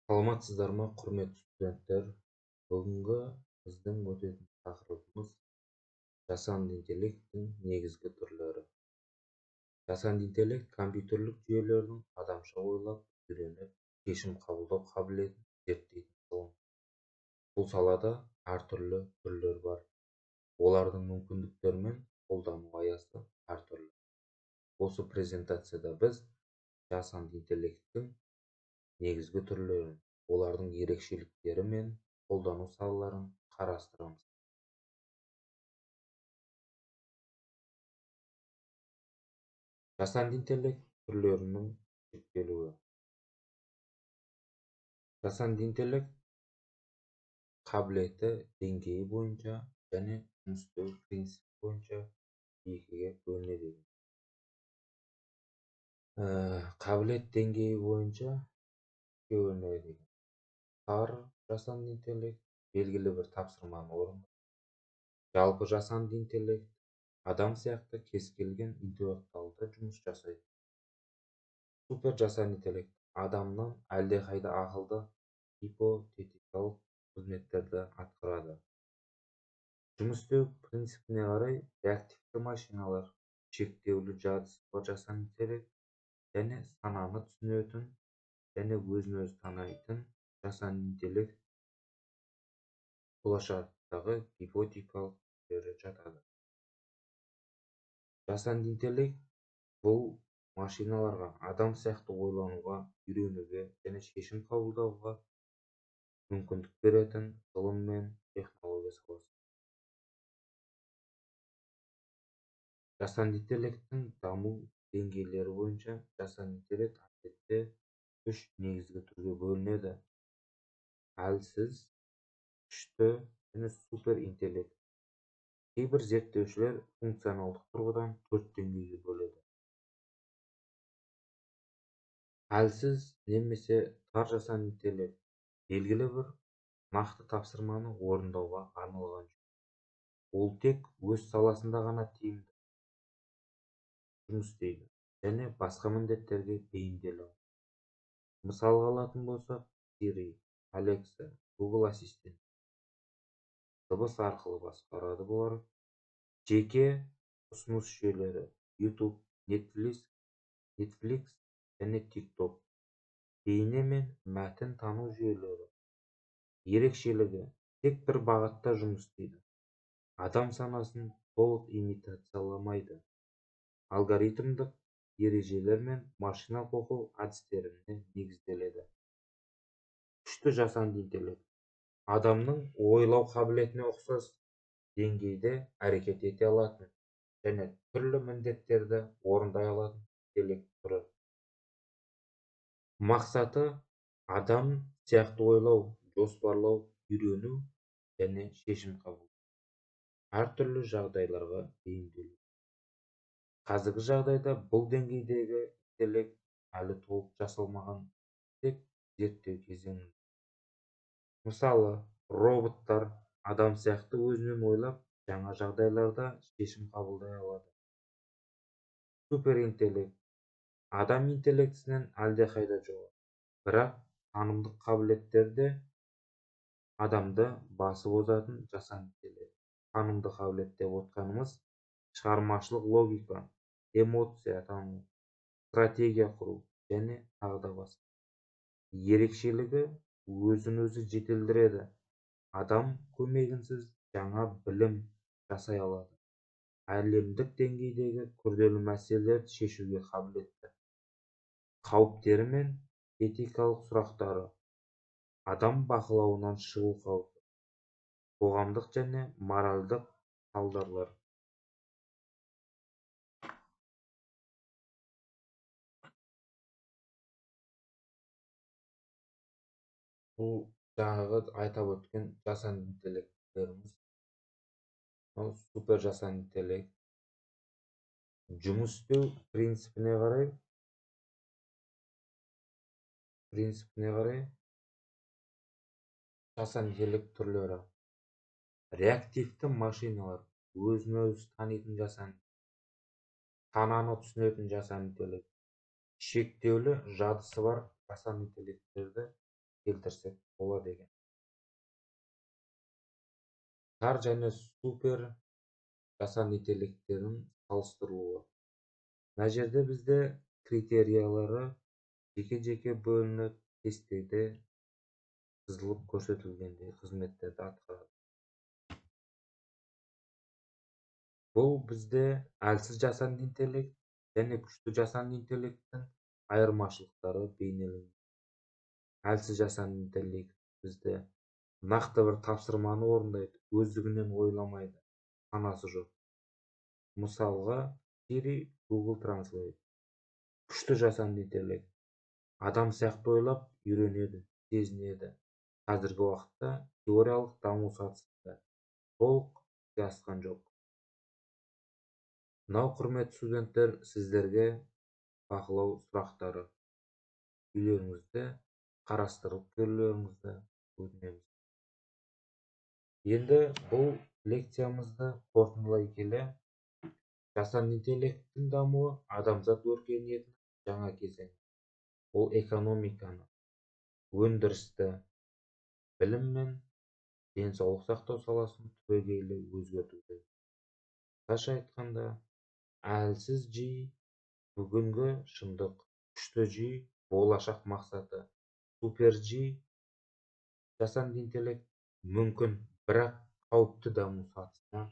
Саламатсыздар ма, құрметті студенттер? Бүгінгі біздің өтетін тақырыбымыз жасанды интеллекттің негізгі түрлері. Жасанды интеллект компьютерлік жүйелердің адамша ойлап, үйреніп, шешім қабылдау қабілетін зерттейтін ғылым. Бұл салада әртүрлі түрлер бар. Олардың мүмкіндіктері мен қолдану аясы әртүрлі. Осы презентацияда біз жасанды интеллекттің негізгі түрлерін, олардың ерекшеліктері мен қолдану салаларын қарастырамыз. Жасанды интеллект түрлерінің жіктелуі. Жасанды интеллект қабілеті деңгейі бойынша және жұмыс істеу принципі бойынша екіге бөлінеді. Қабілет деңгейі бойынша бөлінеді. Тар жасанды интеллект белгілі бір тапсырманы орындайды. Жалпы жасанды интеллект адам сияқты кез келген интеллектуалды жұмыс жасайды. Супер жасанды интеллект адамнан әлдеқайда ақылды гипотетикалық қызметтерді атқарады. Жұмыс істеу принципіне қарай реактивті машиналар, шектеулі жадысы бар жасанды интеллект және сананы түсінетін және өзін өзі танитын жасанды интеллект болашақтағы гипотетикалық түрлері жатады. Жасанды интеллект бұл машиналарға адам сияқты ойлануға, үйренуге және шешім қабылдауға мүмкіндік беретін ғылым мен технология саласы. Жасанды интеллекттің даму деңгейлері бойынша жасанды интеллект әдетте 3 негізгі түрге бөлінеді: әлсіз, күшті және супер интеллект. Кейбір зерттеушілер функционалдық тұрғыдан 4 деңгейге бөледі. Әлсіз немесе тар жасанды интеллект белгілі бір нақты тапсырманы орындауға арналған. Ол тек өз саласында ғана тиімді жұмыс істейді және басқа міндеттерге бейімделу. Мысалға алатын болсақ, Siri, Alexa, Google ассистент дыбыс арқылы басқарады бұлар. Жеке ұсыныс жүйелері YouTube, Netflix және TikTok. Бейне мен мәтін тану жүйелері. Ерекшелігі тек бір бағытта жұмыс істейді. Адам санасын толық имитацияламайды. Алгоритмдік ережелер мен машиналық оқу әдістеріне негізделеді. Күшті жасанды интеллект адамның ойлау қабілетіне ұқсас деңгейде әрекет ете алатын және түрлі міндеттерді орындай алатын интеллект түрі. Мақсаты адам сияқты ойлау, жоспарлау, үйрену және шешім қабылдау. Әртүрлі жағдайларға бейімделу. Қазіргі жағдайда бұл деңгейдегі интеллект әлі толық жасалмаған, тек зерттеу кезеңінде. Мысалы, роботтар адам сияқты өзінен ойлап, жаңа жағдайларда шешім қабылдай алады. Суперинтеллект адам интеллектісінен әлдеқайда жоғары, бірақ танымдық қабілеттерде адамды басып озатын жасанды интеллект. Танымдық қабілет деп отқанымыз шығармашылық логика, эмоция тану, стратегия құру және тағы да басқа. Ерекшелігі өзін өзі жетілдіреді. Адам көмегінсіз жаңа білім жасай алады. Әлемдік деңгейдегі күрделі мәселелерді шешуге қабілетті. Қауіптері мен этикалық сұрақтары. Адам бақылауынан шығу қаупі. Қоғамдық және моральдық салдарлар. Бұл жаңағы айтап өткен жасанды интеллекттеріміз. Супер жасанды интеллект жұмыс істеу принципіне қарай жасанды интеллект түрлері. Реактивті машиналар, өзін өзі танитын жасанды, сананы түсінетін жасанды интеллект, шектеулі жадысы бар жасанды интеллекттерді келтірсек болады екен. Тар және супер жасанды интеллекттердің салыстырылуы. Мына жерде бізде критериялары жеке-жеке бөлініп, кестеде сызылып көрсетілгендей қызметтерді атқарады. Бұл бізде әлсіз жасанды интеллект және күшті жасанды интеллекттің айырмашылықтары бейнеленген. Әлсіз жасанды интеллект бізде нақты бір тапсырманы орындайды, өздігінен ойламайды, санасы жоқ. Мысалға, Siri, Google Translate. Күшті жасанды интеллект адам сияқты ойлап, үйренеді, сезінеді. Қазіргі уақытта теориялық даму сатысында толық іске асқан жоқ. Мынау, құрметті студенттер, сіздерге бақылау сұрақтары. Үйлеріңізде қарастырып көрулеріңізді өтінеміз. Енді бұл лекциямызды қорытындылай келе, жасанды интеллекттің дамуы адамзат өркениетінің жаңа кезеңі. Ол экономиканы, өндірісті, білім мен денсаулық сақтау саласын түбегейлі өзгертуде. Қысқаша айтқанда, әлсіз жи бүгінгі шындық, күшті жи болашақ мақсаты, супер жи жасанды интеллект мүмкін, бірақ қауіпті даму сатысына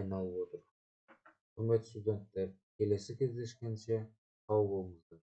айналып отыр. Құрметті студенттер, келесі кездескенше сау болыңыздар.